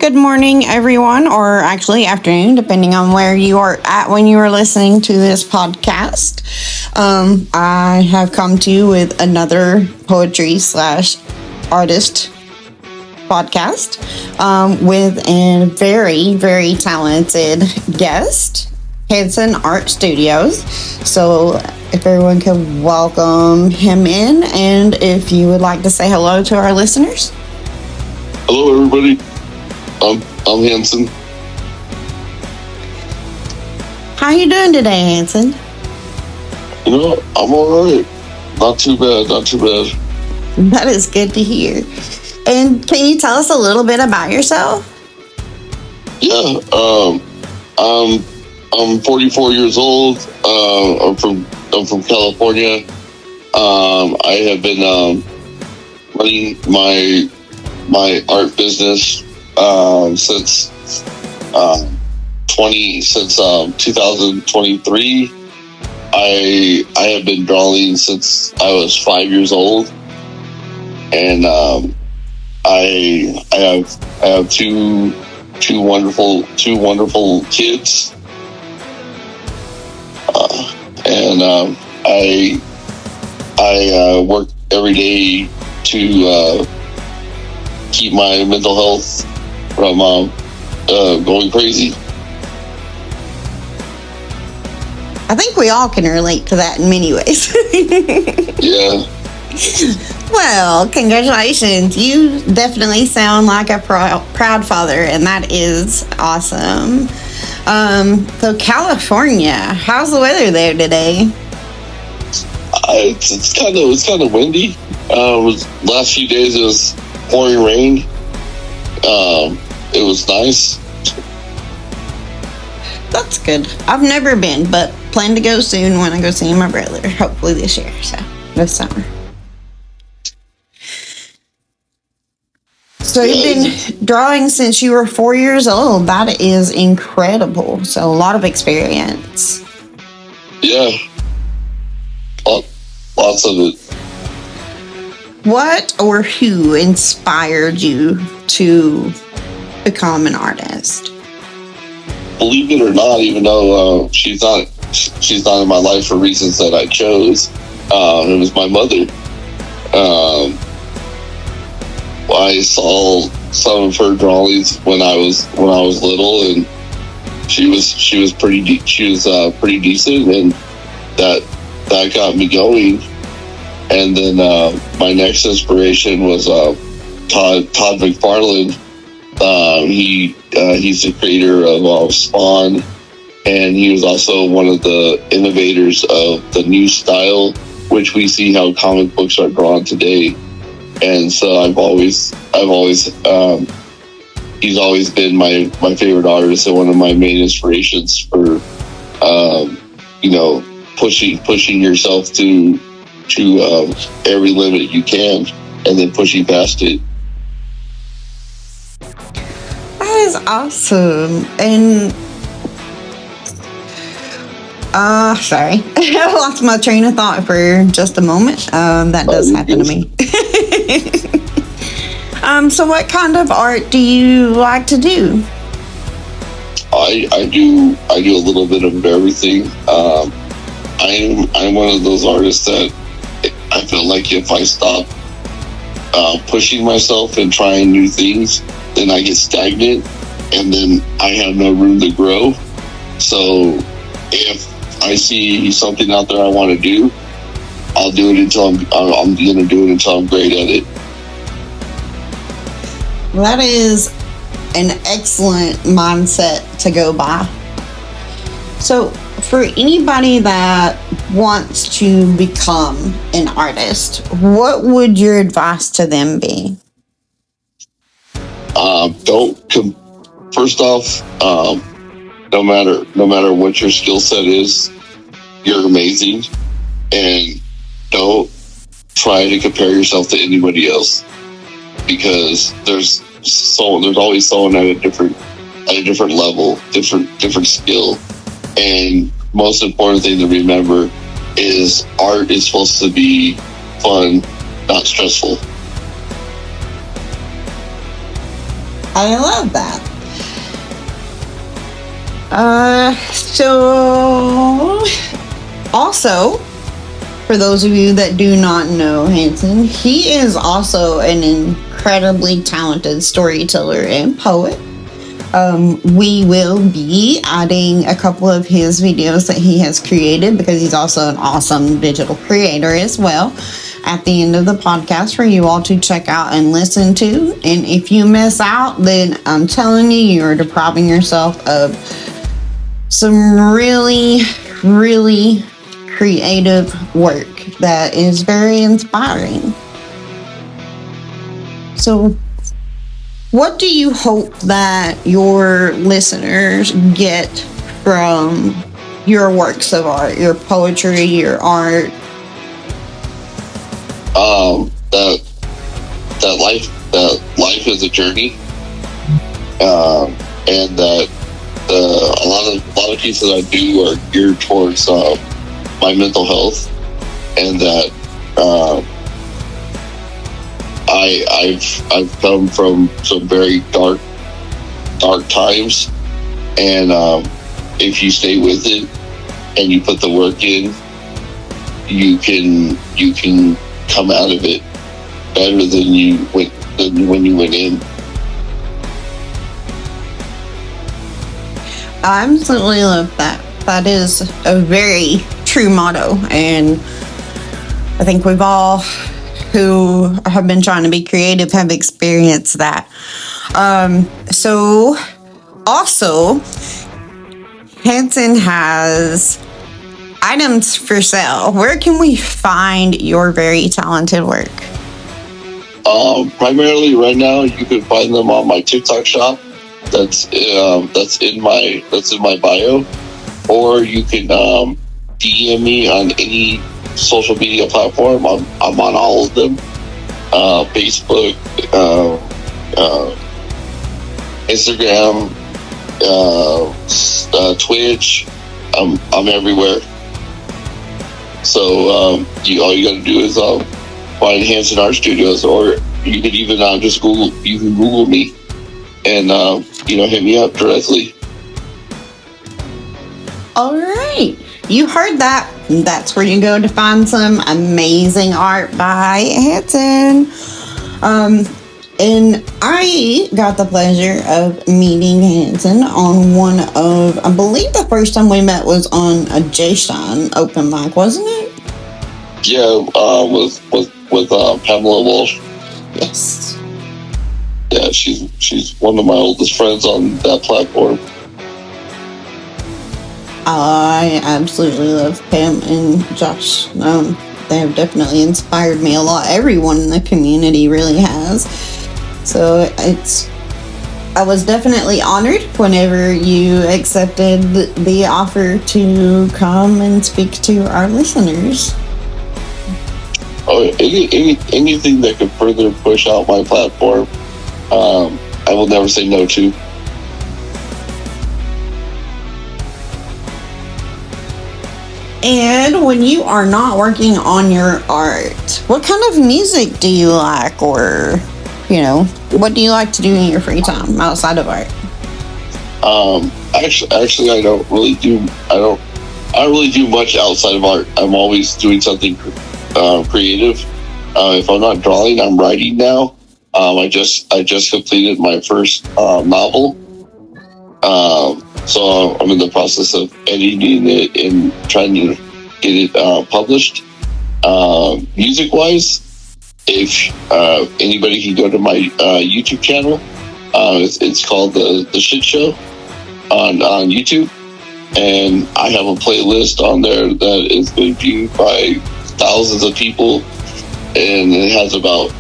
good morning, everyone, or actually afternoon, depending on where you are at when you are listening to this podcast. I have come to you with another poetry slash artist podcast with a very, very talented guest, Hanson Arts Studios. So if everyone could welcome him in, and if you would like to say hello to our listeners. Hello, everybody. I'm Hanson. How you doing today, Hanson? I'm all right. Not too bad. That is good to hear. And can you tell us a little bit about yourself? Yeah. I'm 44 years old. I'm from California. I have been running my art business since 2023. I have been drawing since I was 5 years old, and I have two wonderful kids, and I work every day to keep my mental health from going crazy. I think we all can relate to that in many ways. Yeah. Well, congratulations. You definitely sound like a proud father, and that is awesome. So California, how's the weather there today? It's kind of windy. Last few days it was pouring rain. It was nice. That's good. I've never been, but plan to go soon when I go see my brother. Hopefully this year, so this summer. So you've been drawing since you were 4 years old. That is incredible. So a lot of experience. Yeah. Lots of it. What or who inspired you to become an artist? Believe it or not, even though she's not in my life for reasons that I chose, it was my mother. I saw some of her drawings when I was little, and she was pretty decent, and that got me going. And then my next inspiration was Todd McFarlane. He's the creator of Spawn, and he was also one of the innovators of the new style, which we see how comic books are drawn today. And so he's always been my favorite artist and one of my main inspirations for pushing yourself to every limit you can, and then pushing past it. That is awesome. And sorry, I lost my train of thought for just a moment. That does happen to me. So what kind of art do you like to do? I do a little bit of everything. I'm one of those artists that I feel like if I stop pushing myself and trying new things, then I get stagnant, and then I have no room to grow. So if I see something out there I want to do, I'll do it until I'm going to do it until I'm great at it. Well, that is an excellent mindset to go by. So for anybody that wants to become an artist, what would your advice to them be? First off, no matter what your skill set is, you're amazing, and don't try to compare yourself to anybody else, because there's always someone at a different level, different skill. And most important thing to remember is art is supposed to be fun, not stressful. I love that. So also, for those of you that do not know Hanson, he is also an incredibly talented storyteller and poet. We will be adding a couple of his videos that he has created, because he's also an awesome digital creator as well, at the end of the podcast for you all to check out and listen to. And if you miss out, then I'm telling you, you're depriving yourself of some really, really creative work that is very inspiring. So, what do you hope that your listeners get from your works of art, your poetry, your art? That life is a journey, and that a lot of pieces I do are geared towards my mental health, and that I've come from some very dark times, and if you stay with it and you put the work in, you can come out of it better than when you went in. I absolutely love that. That is a very true motto, and I think we've all who have been trying to be creative have experienced that. So also, Hanson has items for sale. Where can we find your very talented work? Primarily right now, you can find them on my TikTok shop. That's in my bio, or you can DM me on any social media platform. I'm on all of them. Facebook, Instagram, Twitch. I'm everywhere. So all you gotta do is find Hanson Art Studios, or you could even just Google me and hit me up directly. All right, you heard that. That's where you go to find some amazing art by Hanson. And I got the pleasure of meeting Hanson on one of, I believe the first time we met was on a J-Shine open mic, wasn't it? Yeah, with Pamela Walsh. Yes. Yeah, she's one of my oldest friends on that platform. I absolutely love Pam and Josh. They have definitely inspired me a lot. Everyone in the community really has. So I was definitely honored whenever you accepted the offer to come and speak to our listeners. Oh, anything that could further push out my platform, I will never say no to. And when you are not working on your art, what kind of music do you like, or what do you like to do in your free time outside of art? Actually, I don't really do much outside of art. I'm always doing something creative. If I'm not drawing, I'm writing now. I just completed my first novel. So I'm in the process of editing it and trying to get it published. Music-wise, if anybody can go to my YouTube channel, it's called the Shit Show on YouTube, and I have a playlist on there that is being viewed by thousands of people, and it has about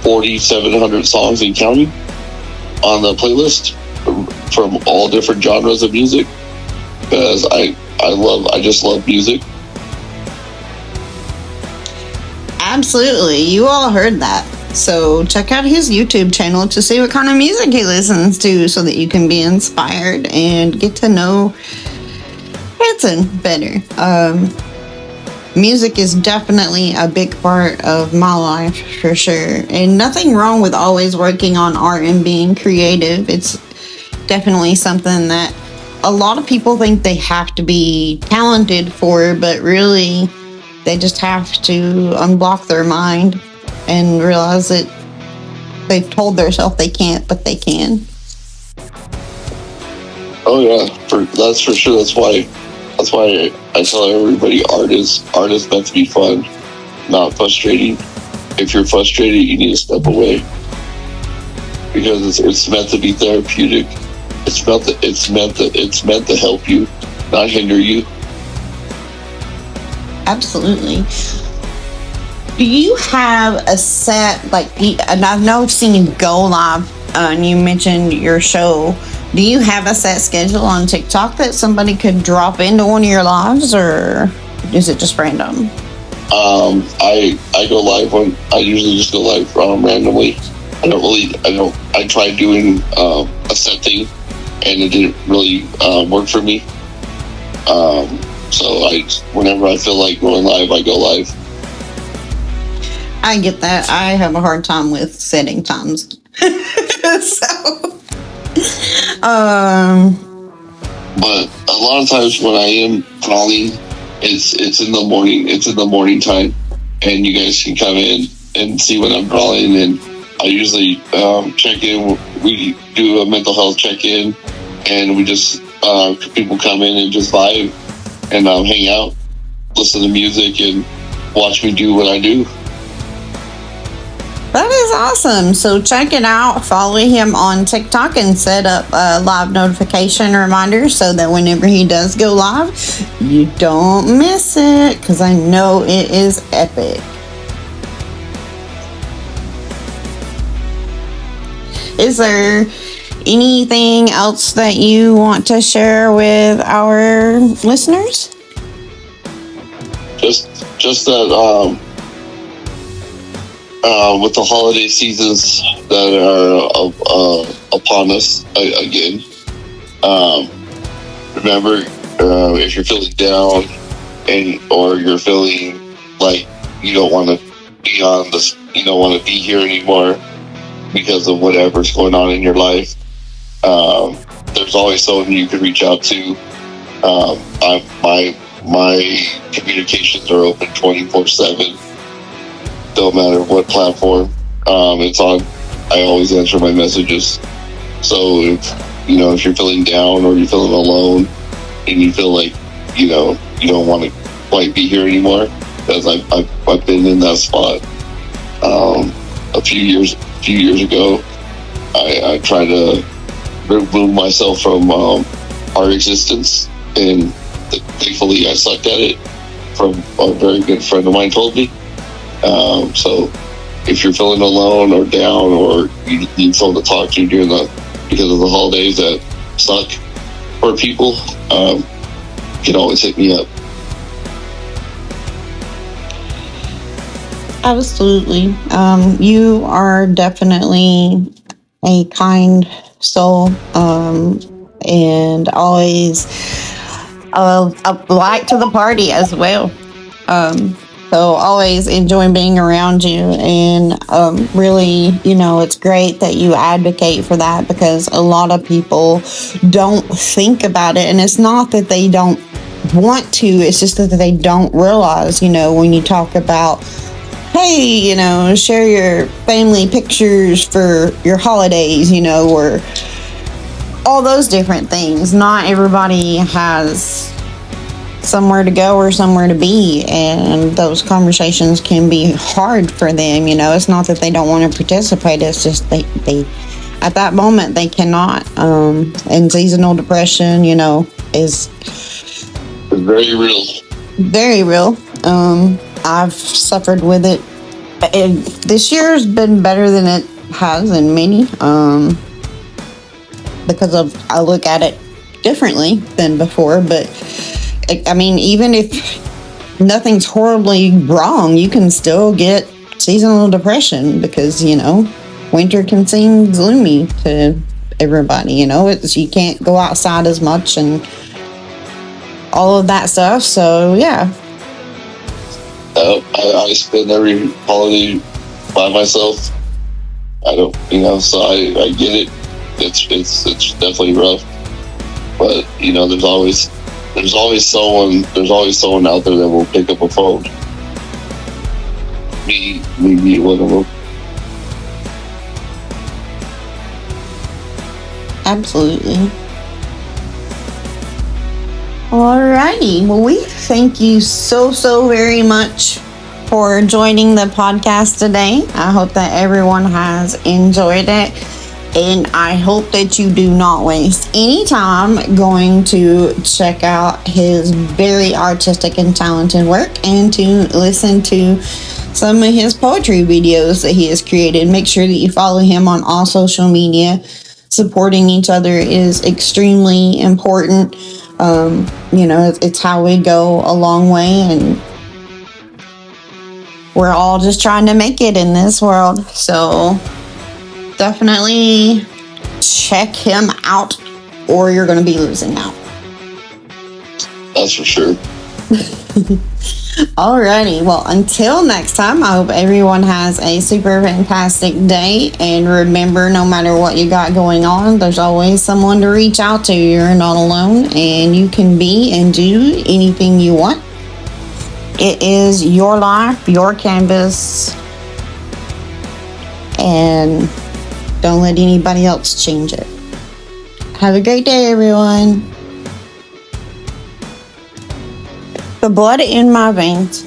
4,700 songs and counting on the playlist from all different genres of music, because I just love music. Absolutely. You all heard that. So check out his YouTube channel to see what kind of music he listens to, so that you can be inspired and get to know Hanson better. music is definitely a big part of my life for sure. And nothing wrong with always working on art and being creative. It's definitely something that a lot of people think they have to be talented for, but really they just have to unblock their mind and realize that they've told themselves they can't, but they can. Oh yeah, that's for sure. That's why I tell everybody art is meant to be fun, not frustrating. If you're frustrated, you need to step away because it's meant to be therapeutic. It's meant to help you, not hinder you. Absolutely. Do you have a set, and I know I've seen you go live, and you mentioned your show. Do you have a set schedule on TikTok that somebody could drop into one of your lives, or is it just random? I go live I usually just go live randomly. I tried doing a set thing, and it didn't really work for me. So whenever I feel like going live, I go live. I get that. I have a hard time with setting times. But a lot of times when I am drawing, it's in the morning. It's in the morning time, and you guys can come in and see what I'm drawing. And I usually check in. We do a mental health check-in, and we just people come in and just vibe and hang out, listen to music, and watch me do what I do. That is awesome. So check it out. Follow him on TikTok and set up a live notification reminder so that whenever he does go live, you don't miss it, because I know it is epic. Is there anything else that you want to share with our listeners? Just that with the holiday seasons that are upon us again, remember, if you're feeling down or you're feeling like you don't want to be on this, you don't want to be here anymore because of whatever's going on in your life, there's always someone you can reach out to. My communications are open 24/7. Don't matter what platform it's on, I always answer my messages. So if you're feeling down or you're feeling alone and you feel like you don't want to quite be here anymore, because I've been in that spot. A few years ago, I tried to remove myself from our existence, and thankfully I sucked at it. From a very good friend of mine told me. So if you're feeling alone or down, or you need someone to talk to because of the holidays that suck for people, you can always hit me up. Absolutely. You are definitely a kind soul, and always a light to the party as well. So always enjoy being around you, and really, it's great that you advocate for that, because a lot of people don't think about it, and it's not that they don't want to, it's just that they don't realize, when you talk about, hey, share your family pictures for your holidays, or all those different things. Not everybody has somewhere to go or somewhere to be, and those conversations can be hard for them. It's not that they don't want to participate, it's just they at that moment they cannot. And seasonal depression, is very real. I've suffered with it, and this year's been better than it has in many, because I look at it differently than before. But even if nothing's horribly wrong, you can still get seasonal depression, because, winter can seem gloomy to everybody. You can't go outside as much and all of that stuff. So, yeah. I spend every holiday by myself. I don't, so I get it. It's definitely rough, but there's always someone out there that will pick up a phone. Me be one of them. Absolutely. Alrighty. Well, we thank you so very much for joining the podcast today. I hope that everyone has enjoyed it. And I hope that you do not waste any time going to check out his very artistic and talented work and to listen to some of his poetry videos that he has created. Make sure that you follow him on all social media. Supporting each other is extremely important. It's how we go a long way, and we're all just trying to make it in this world. So definitely check him out, or you're going to be losing out. That's for sure. Alrighty, well, until next time, I hope everyone has a super fantastic day. And remember, no matter what you got going on, there's always someone to reach out to. You're not alone, and you can be and do anything you want. It is your life, your canvas, and don't let anybody else change it. Have a great day, everyone. The blood in my veins.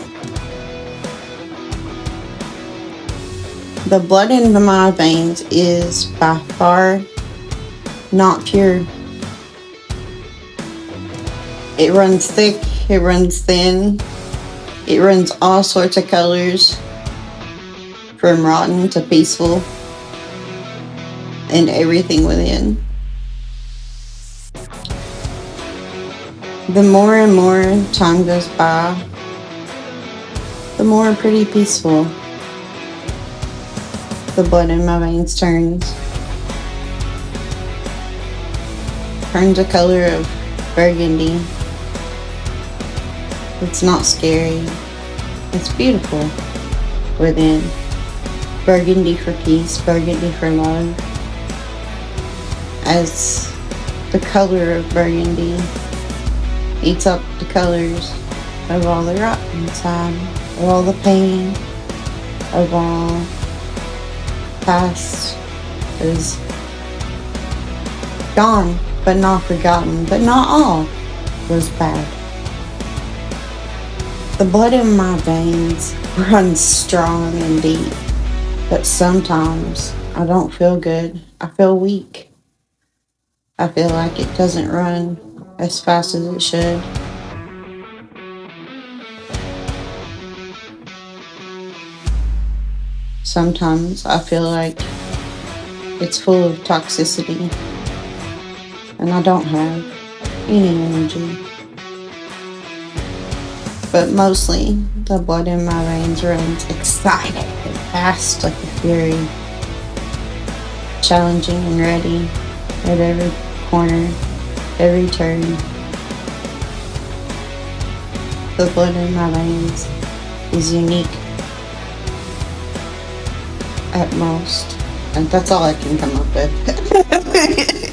The blood in my veins is by far not pure. It runs thick, it runs thin, it runs all sorts of colors, from rotten to peaceful, and everything within. The more and more time goes by, the more pretty peaceful the blood in my veins turns. Turns the color of burgundy. It's not scary. It's beautiful within. Burgundy for peace, burgundy for love. As the color of burgundy eats up the colors of all the rot inside, of all the pain, of all past is gone, but not forgotten, but not all was bad. The blood in my veins runs strong and deep, but sometimes I don't feel good. I feel weak. I feel like it doesn't run as fast as it should. Sometimes I feel like it's full of toxicity and I don't have any energy. But mostly the blood in my veins runs excited and fast like a fury, challenging and ready at every corner, every turn. The blood in my veins is unique at most, and that's all I can come up with.